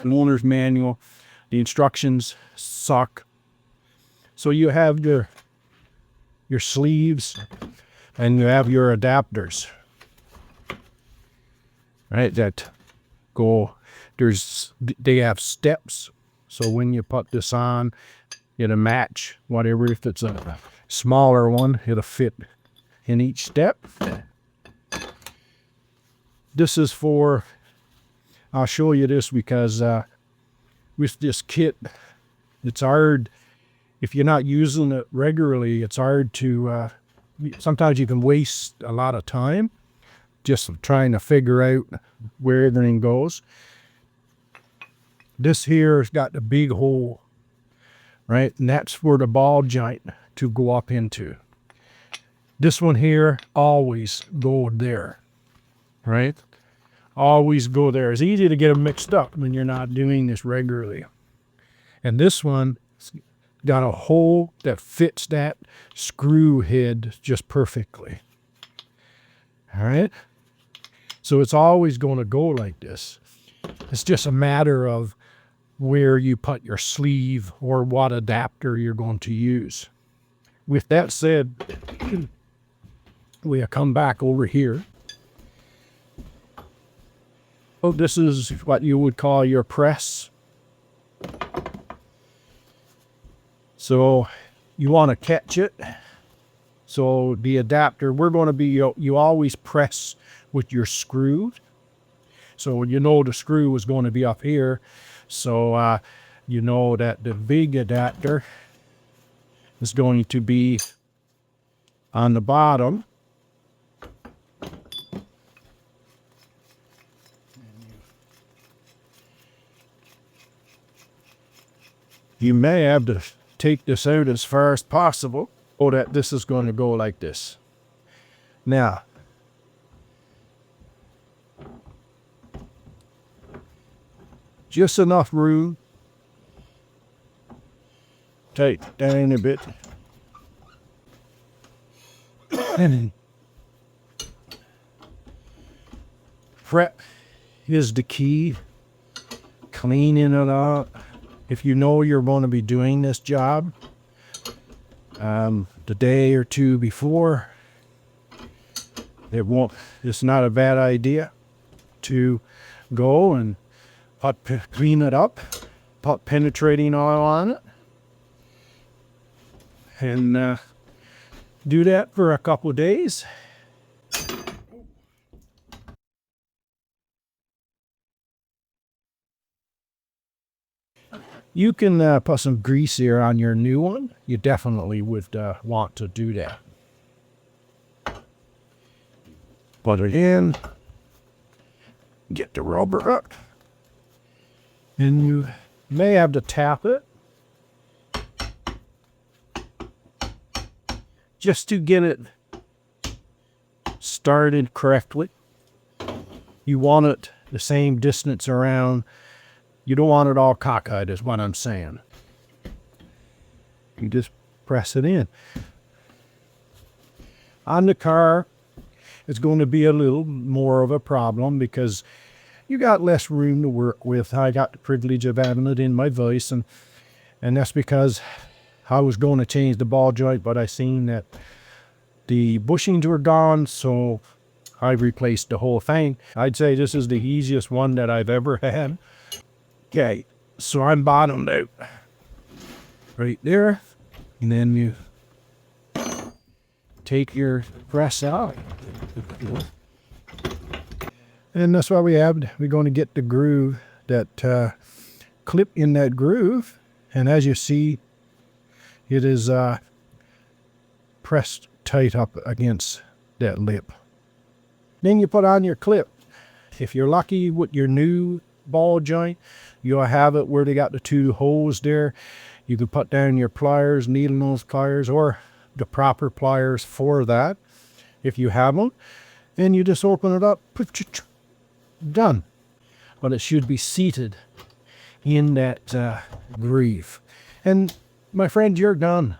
an owner's manual. The instructions suck. So you have your sleeves and you have your adapters, right, that go, they have steps. So when you put this on, it'll match whatever. If it's a smaller one, it'll fit in each step. This is for, I'll show you this because with this kit, it's hard, if you're not using it regularly, it's hard to, sometimes you can waste a lot of time just trying to figure out where everything goes. This here has got the big hole, right? And that's for the ball joint to go up into. This one here, always go there, right? Always go there. It's easy to get them mixed up when you're not doing this regularly. And this one got a hole that fits that screw head just perfectly. All right? So it's always going to go like this. It's just a matter of where you put your sleeve or what adapter you're going to use. With that said, we come back over here. Oh, this is what you would call your press. So you want to catch it. So the adapter, we're going to be, you always press with your screw. So you know the screw is going to be up here. So you know that the big adapter is going to be on the bottom. You may have to take this out as far as possible, or that this is going to go like this. Now, just enough room. Tight down a bit. And prep is the key. Cleaning it out. If you know you're going to be doing this job the day or two before, it's not a bad idea to go and clean it up, put penetrating oil on it, and do that for a couple of days. You can put some grease here on your new one. You definitely would want to do that. Put it in. Get the rubber up. And you may have to tap it just to get it started correctly. You want it the same distance around. You don't want it all cockeyed, is what I'm saying. You just press it in. On the car, it's going to be a little more of a problem because you got less room to work with. I got the privilege of having it in my vise, and that's because I was going to change the ball joint, but I seen that the bushings were gone, so I replaced the whole thing. I'd say this is the easiest one that I've ever had. Okay, so I'm bottomed out right there, and then you take your press out, and that's what we have. We're going to get the groove, that clip in that groove, and as you see, it is pressed tight up against that lip. Then you put on your clip. If you're lucky with your new ball joint, you'll have it where they got the two holes there. You can put down your pliers, needle nose pliers, or the proper pliers for that if you have them, and you just open it up. Done. But it should be seated in that groove, and my friend, you're done.